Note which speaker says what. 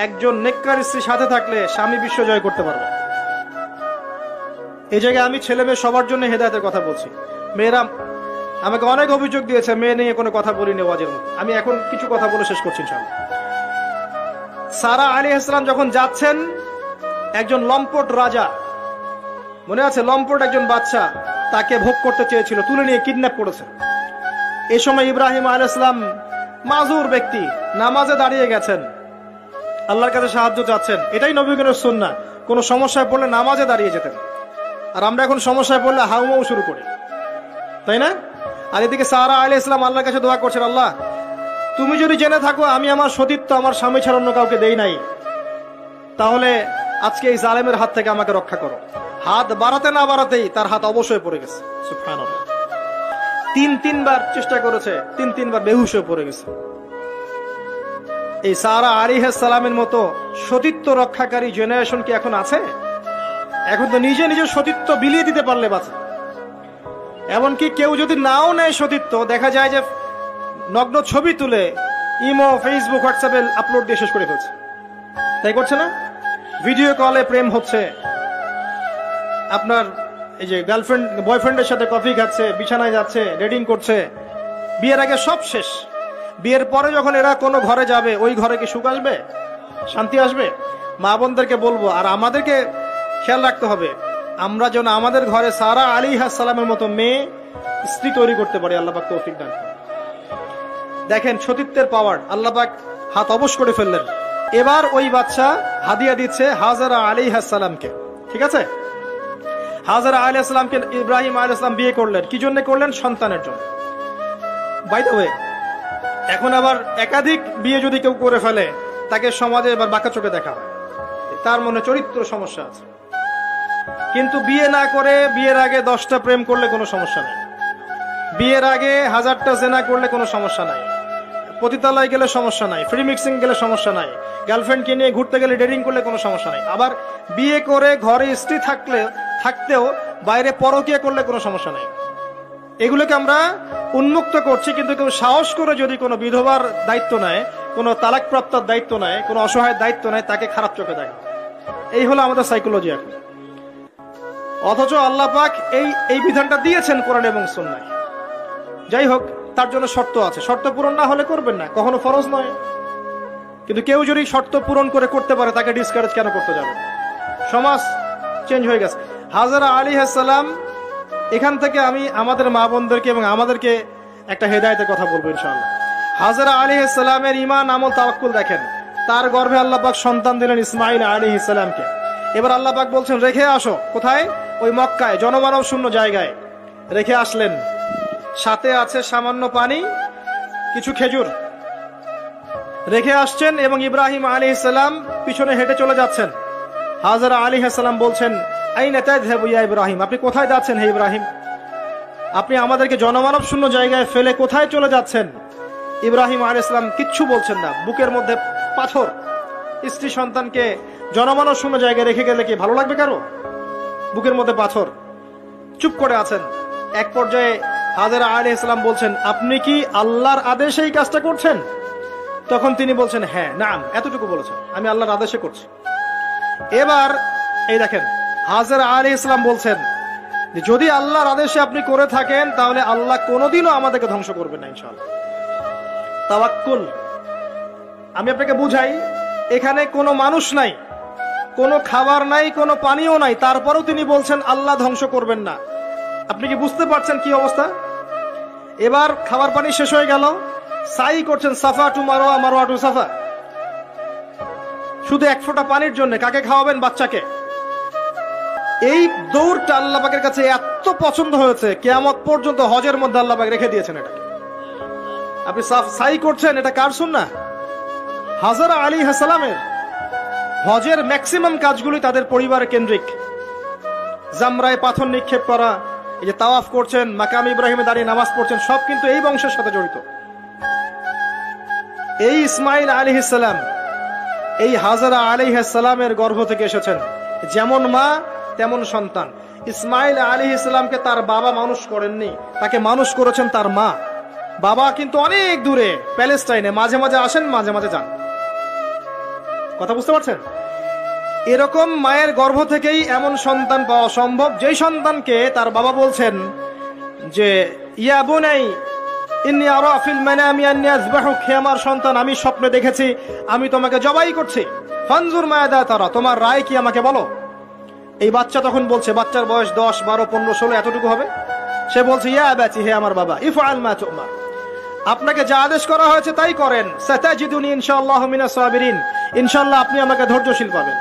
Speaker 1: একজন নেককার স্ত্রী সাথে থাকলে স্বামী বিশ্ব জয় করতে পারবে। এই জায়গায় আমি ছেলে মেয়ে সবার জন্য হেদায়েতের কথা বলছি। মেয়েরা আমাকে অনেক অভিযোগ দিয়েছে মেয়ে নিয়ে কোনো কথা বলিনি ওয়াজের মধ্যে। আমি এখন কিছু কথা বলে শেষ করছি ইনশাআল্লাহ। সারা আলাইহিস সালাম যখন যাচ্ছেন, একজন লম্পট রাজা, মনে আছে, লম্পট একজন বাচ্চা তাকে ভোগ করতে চেয়েছিল, তুলে নিয়ে কিডন্যাপ করেছে। এই সময় ইব্রাহিম আলাইহিস সালাম মাজুর ব্যক্তি নামাজে দাঁড়িয়ে গেছেন, আল্লাহর কাছে সাহায্য চাচ্ছেন। এটাই নবীগণের সুন্নাহ, কোনো সমস্যায় পড়লে নামাজে দাঁড়িয়ে যেতেন। আর আমরা এখন সমস্যায় পড়লে হাউমাউ শুরু করি, তাই না? আর এদিকে সারা আলাইহিস সালাম আল্লাহর কাছে দোয়া করছেন, আল্লাহ তুমি যদি জেনে থাকো আমি আমার সতীত্ব আমার স্বামী ছাড়া অন্য কাউকে দেই নাই, তাহলে আজকে এই জালেমের হাত থেকে আমাকে রক্ষা করো। হাত বাড়াতে না বাড়াতেই তার হাত অবশ্যই পড়ে গেছে। সুবহানাল্লাহ। তিনবার চেষ্টা করেছে, তিনবার বেহুশ হয়ে পড়ে গেছে। এই সারা আলাইহিস সালামের মতো সতীত্ব রক্ষাকারী জেনারেশন কি এখন আছে? এখন তো নিজে নিজের সতীত্ব বিলিয়ে দিতে পারলে বাঁচে। এমনকি কেউ যদি নাও নেয় সতীত্ব, দেখা যায় যে নগ্ন ছবি তুলে ইমো, ফেসবুক, হোয়াটসঅ্যাপে আপলোড দিয়ে শেষ করে ফেলছে। তাই করছে না? ভিডিও কলে প্রেম হচ্ছে, আপনার এই যে গার্লফ্রেন্ড বয়ফ্রেন্ডের সাথে কফি খাচ্ছে, বিছানায় যাচ্ছে, ডেটিং করছে। বিয়ের আগে সব শেষ, বিয়ের পরে যখন এরা কোনো ঘরে যাবে, ওই ঘরে কি সুখ আসবে, শান্তি আসবে? মা বোনদেরকে বলবো, আর আমাদেরকে খেয়াল রাখতে হবে, আমরা যেন আমাদের ঘরে সারা আলাইহিস সালামের মতো মেয়ে স্ত্রী তৈরি করতে পারি। আল্লাহ পাক তৌফিক দান করুন। দেখেন সতীত্বের পাওয়ার, আল্লাহ পাক হাত অবশ করে ফেললেন। এবার ওই বাচ্চা হাদিয়া দিচ্ছে হাজারা আলাইহিস সালামকে। ঠিক আছে, হাজারা আলাইহিস সালামকে ইব্রাহিম আলাইহিস সালাম বিয়ে করলেন। কি জন্য করলেন? সন্তানের জন্য। বাই দ্য ওয়ে, এখন আবার একাধিক বিয়ে যদি কেউ করে ফেলে, তাকে সমাজে এবার বাঁকা চোখে দেখা হয়, তার মনে চরিত্র সমস্যা আছে। কিন্তু বিয়ে না করে বিয়ের আগে 10টা প্রেম করলে কোনো সমস্যা নাই, বিয়ের আগে 1000টা জেনা করলে কোনো সমস্যা নাই, পতিতালয় গেলে সমস্যা নাই, ফ্রি মিক্সিং গেলে সমস্যা নাই, গার্লফ্রেন্ডকে নিয়ে ঘুরতে গেলে ডেটিং করলে কোনো সমস্যা নাই। আবার বিয়ে করে ঘরে স্ত্রী থাকতেও বাইরে পরকীয়া করলে কোনো সমস্যা নাই। এগুলোকে আমরা উন্মুক্ত করছি, কিন্তু কেউ সাহস করে যদি কোনো বিধবার দায়িত্ব নেয়, কোনো তালাকপ্রাপ্তার দায়িত্ব নেয়, কোনো অসহায়ের দায়িত্ব নেয়, তাকে খারাপ চোখে দেখে। এই হলো আমাদের সাইকোলজি এখন। অথচ আল্লাহ পাক এই বিধানটা দিয়েছেন কোরআন এবং সুন্নাহয়। যাই হোক, তার জন্য শর্ত আছে, শর্ত পূরণ না হলে করবেন না, কখনো ফরজ নয়। কিন্তু কেউ যদি শর্ত পূরণ করে করতে পারে, তাকে ডিসকারেজ কেন করতে যাবে? সমাজ চেঞ্জ হয়ে গেছে। হাজারা আলাইহিস সালাম, এখান থেকে আমি আমাদের মা বোনদেরকে এবং আমাদেরকে একটা হেদায়েতের কথা বলবো ইনশাআল্লাহ। হাজারা আলাইহিস সালামের ঈমান, আমল, তাওয়াক্কুল দেখেন। তার গর্ভে আল্লাহ পাক সন্তান দিলেন ইসমাঈল আলাইহিস সালামকে। এবার আল্লাহ পাক বলছেন রেখে আসো। কোথায়? ওই মক্কায়, জনমানব শূন্য জায়গায় রেখে আসলেন। সাথে আছে সামান্য পানি, কিছু খেজুর রেখে আসছেন, এবং ইব্রাহিম আলাইহিস সালাম পিছনে হেঁটে চলে যাচ্ছেন। হাজারা আলাইহিস সালাম বলছেন, আইনা তাযহাবু ইয়া ইব্রাহিম, আপনি কোথায় যাচ্ছেন হে ইব্রাহিম? আপনি আমাদেরকে জনমানব শূন্য জায়গায় ফেলে কোথায় চলে যাচ্ছেন? ইব্রাহিম আলাইহিস সালাম কিচ্ছু বলছেন না, বুকের মধ্যে পাথর। স্ত্রী সন্তানকে জনমানব শূন্য জায়গায় রেখে গেলে কি ভালো লাগবে কারো? বুকের মধ্যে পাথর, চুপ করে আছেন। এক পর্যায়ে হাজারা আলাইহিস সালাম বলছেন, আপনি কি আল্লাহর আদেশে এই কাজটা করছেন? তখন তিনি বলছেন, হ্যাঁ, নাম, এতটুকু বলেছেন, আমি আল্লাহর আদেশে করছি। এবার এই দেখেন, হাজারা আলাইহিস সালাম বলছেন যে যদি আল্লাহর আদেশে আপনি করে থাকেন, তাহলে আল্লাহ কোনোদিনও আমাদেরকে ধ্বংস করবেন না ইনশাআল্লাহ। তাওয়াক্কুল। আমি আপনাকে বুঝাই, এখানে কোনো মানুষ নাই, কোনো খাবার নাই, কোনো পানিও নাই, তারপরেও তিনি বলছেন আল্লাহ ধ্বংস করবেন না। আপনি কি বুঝতে পারছেন কি অবস্থা? এবার খাবার পানি শেষ হয়ে গেল, সাই করছেন সাফা টু মারোয়া, মারোয়া টু সাফা, শুধু এক ফোঁটা পানির জন্য। কাকে খাওয়াবেন? বাচ্চাকে। এই দৌড়টা আল্লাহ পাকের কাছে এত পছন্দ হয়েছে, কিয়ামত পর্যন্ত হজের মধ্যে আল্লাহ পাক রেখে দিয়েছেন এটাকে। আপনি সাই করছেন, এটা কার সুন্নাহ? হাজারা আলাইহিস সালামের। হজের ম্যাক্সিমাম কাজগুলি তাদের পরিবার কেন্দ্রিক। জামরায় পাথর নিক্ষেপ করা, এই যে তাওয়াফ করছেন, মাকাম ইব্রাহিমে দাঁড়িয়ে নামাজ পড়ছেন, সব কিন্তু এই বংশের সাথে জড়িত। এই ইসমাঈল আলাইহিস সালাম এই হাজারা আলাইহিস সালামের গর্ভ থেকে এসেছেন। যেমন মা তেমন সন্তান। ইসমাঈল আলাইহিস সালামকে তার বাবা মানুষ করেননি, তাকে মানুষ করেছেন তার মা। বাবা কিন্তু অনেক দূরে প্যালেস্টাইনে, মাঝে মাঝে আসেন, মাঝে মাঝে যান। কথা বুঝতে পারছেন? এরকম মায়ের গর্ভ থেকেই এমন সন্তান পাওয়া সম্ভব, যেই সন্তানকে তার বাবা বলছেন যে ইয়া বুনাই ইন্নী আরা ফিল মানামি আন্নী আযবাহুক, হে আমার সন্তান, আমি স্বপ্নে দেখেছি আমি তোমাকে জবাই করছি, ফানজুর মায়াদা তারা, তোমার রায় কি আমাকে বলো। এই বাচ্চা তখন বলছে, বাচ্চার বয়স 10, 12, 15, 16 এতটুকু হবে, সে বলছে ইয়া আবাতি, হে আমার বাবা, ইফআল মা তুমার, আপনাকে যা আদেশ করা হয়েছে তাই করেন, সাতাজিদুনি ইনশাআল্লাহু মিনাস সাবিরিন, ইনশাআল্লাহ আপনি আমাকে ধৈর্যশীল পাবেন।